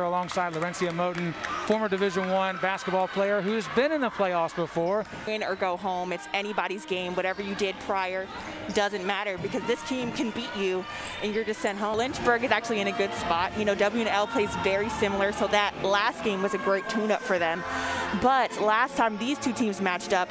Alongside Lawrencia Moten, former Division I basketball player who's been in the playoffs before. Win or go home, it's anybody's game. Whatever you did prior doesn't matter because this team can beat you and you're just sent home. Lynchburg is actually in a good spot. You know, W&L plays very similar, so that last game was a great tune-up for them. But last time these two teams matched up,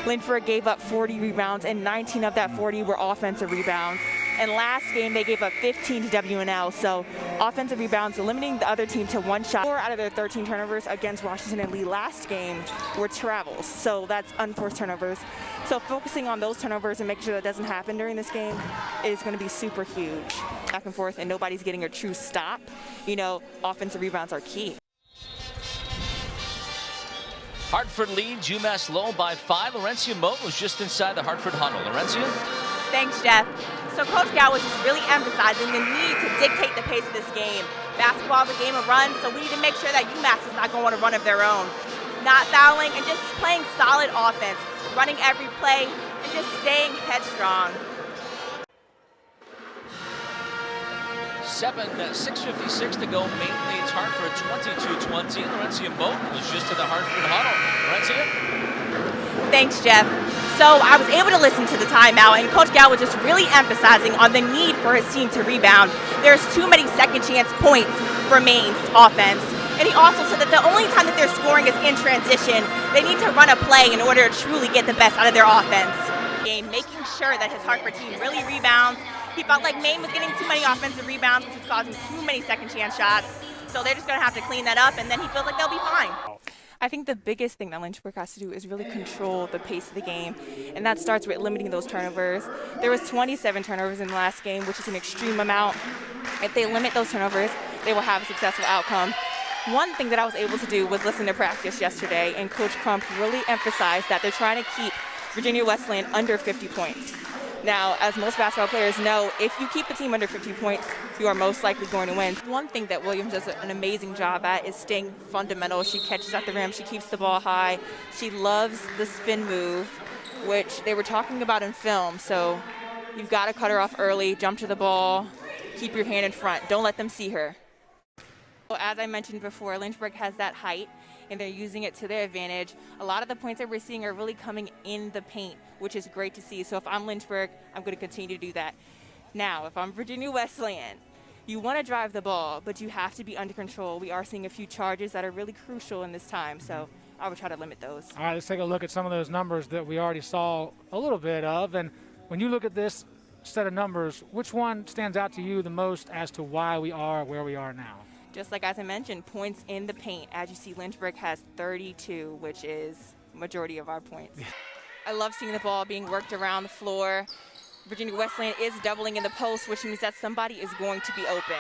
Lynchburg gave up 40 rebounds and 19 of that 40 were offensive rebounds. And last game, they gave up 15 to W&L. So offensive rebounds, limiting the other team to one shot. 4 out of their 13 turnovers against Washington and Lee last game were travels. So that's unforced turnovers. So focusing on those turnovers and making sure that doesn't happen during this game is going to be super huge. Back and forth, and nobody's getting a true stop. You know, offensive rebounds are key. Hartford leads UMass Lowell by 5. Lawrencia Moten was just inside the Hartford huddle. Lawrencia? Thanks, Jeff. So Coach Gal was just really emphasizing the need to dictate the pace of this game. Basketball is a game of runs, so we need to make sure that UMass is not going to want to run of their own. Not fouling and just playing solid offense, running every play, and just staying headstrong. 6:56 to go. Maine leads Hartford 22-20. Lawrencia Moten was just in the Hartford huddle. Lawrencia? Thanks, Jeff. So I was able to listen to the timeout, and Coach Gal was just really emphasizing on the need for his team to rebound. There's too many second chance points for Maine's offense. And he also said that the only time that they're scoring is in transition. They need to run a play in order to truly get the best out of their offense. Making sure that his Hartford team really rebounds. He felt like Maine was getting too many offensive rebounds, which was causing too many second chance shots. So they're just going to have to clean that up, and then he feels like they'll be fine. I think the biggest thing that Lynchburg has to do is really control the pace of the game, and that starts with limiting those turnovers. There was 27 turnovers in the last game, which is an extreme amount. If they limit those turnovers, they will have a successful outcome. One thing that I was able to do was listen to practice yesterday, and Coach Crump really emphasized that they're trying to keep Virginia Wesleyan under 50 points. Now, as most basketball players know, if you keep a team under 50 points, you are most likely going to win. One thing that Williams does an amazing job at is staying fundamental. She catches at the rim, she keeps the ball high. She loves the spin move, which they were talking about in film. So you've got to cut her off early, jump to the ball, keep your hand in front. Don't let them see her. As I mentioned before, Lynchburg has that height, and they're using it to their advantage. A lot of the points that we're seeing are really coming in the paint, which is great to see. So if I'm Lynchburg, I'm going to continue to do that. Now, if I'm Virginia Wesleyan, you want to drive the ball, but you have to be under control. We are seeing a few charges that are really crucial in this time, so I would try to limit those. All right, let's take a look at some of those numbers that we already saw a little bit of. And when you look at this set of numbers, which one stands out to you the most as to why we are where we are now? Just like as I mentioned, points in the paint. As you see, Lynchburg has 32, which is majority of our points. I love seeing the ball being worked around the floor. Virginia Wesleyan is doubling in the post, which means that somebody is going to be open.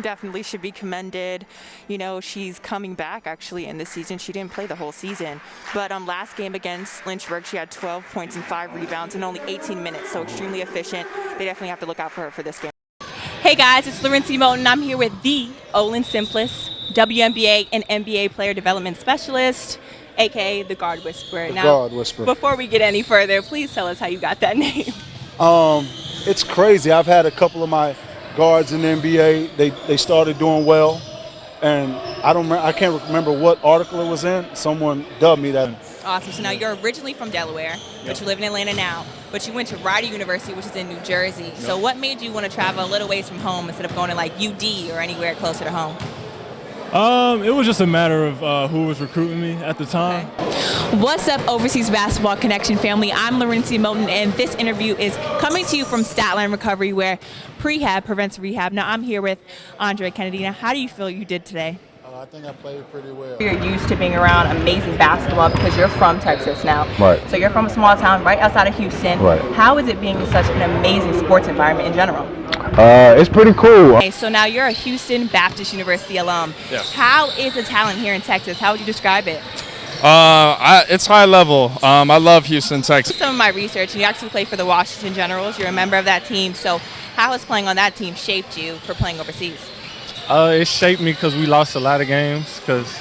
Definitely should be commended. You know, she's coming back actually in this season. She didn't play the whole season. But last game against Lynchburg, she had 12 points and 5 rebounds in only 18 minutes, so extremely efficient. They definitely have to look out for her for this game. Hey guys, it's Lawrencia Moten. I'm here with the Olin Simplis, WNBA and NBA Player Development Specialist, aka the Guard Whisperer. Guard Whisperer. Before we get any further, please tell us how you got that name. It's crazy. I've had a couple of my guards in the NBA. They started doing well, and I can't remember what article it was in. Someone dubbed me that. Awesome. So now you're originally from Delaware, but you live in Atlanta now. But you went to Rider University, which is in New Jersey. Yep. So what made you want to travel a little ways from home instead of going to like UD or anywhere closer to home? It was just a matter of who was recruiting me at the time. Okay. What's up, Overseas Basketball Connection family? I'm Lawrencia Moten, and this interview is coming to you from Statline Recovery, where prehab prevents rehab. Now I'm here with Andre Kennedy. Now, how do you feel you did today? I think I played pretty well. You're used to being around amazing basketball because you're from Texas now. Right. So you're from a small town right outside of Houston. Right. How is it being in such an amazing sports environment in general? It's pretty cool. Okay, so now you're a Houston Baptist University alum. Yes. How is the talent here in Texas? How would you describe it? It's high level. I love Houston, Texas. Some of my research, and you actually play for the Washington Generals. You're a member of that team. So how has playing on that team shaped you for playing overseas? It shaped me because we lost a lot of games because,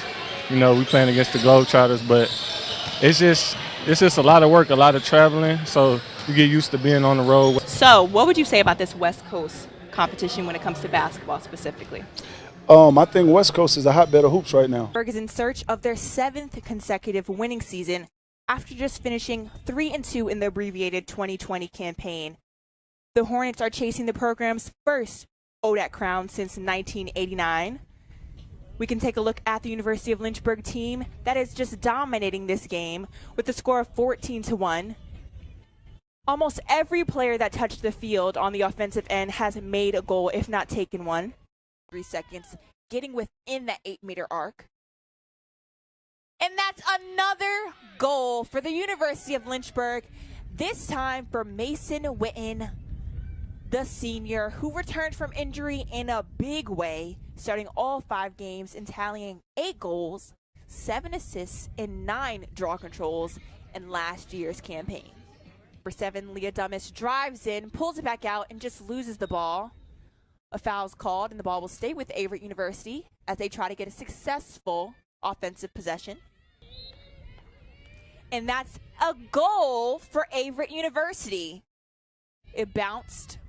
you know, we playing against the Globetrotters, but it's just a lot of work, a lot of traveling, so you get used to being on the road. So what would you say about this West Coast competition when it comes to basketball specifically? I think West Coast is a hotbed of hoops right now. Berg is in search of their 7th consecutive winning season after just finishing 3-2 in the abbreviated 2020 campaign. The Hornets are chasing the program's first ODAC crown since 1989. We can take a look at the University of Lynchburg team that is just dominating this game with a score of 14-1. Almost every player that touched the field on the offensive end has made a goal, if not taken one. 3 seconds, getting within that 8-meter arc. And that's another goal for the University of Lynchburg, this time for Mason Whitton, the senior, who returned from injury in a big way, starting all 5 games and tallying 8 goals, 7 assists, and 9 draw controls in last year's campaign. Number 7, Leah Dummis drives in, pulls it back out, and just loses the ball. A foul's called, and the ball will stay with Averett University as they try to get a successful offensive possession. And that's a goal for Averett University. It bounced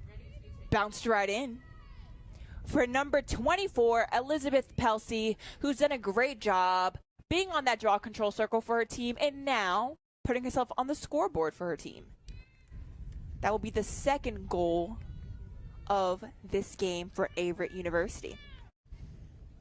right in. For number 24, Elizabeth Pelsey, who's done a great job being on that draw control circle for her team and now putting herself on the scoreboard for her team. That will be the 2nd goal of this game for Averett University.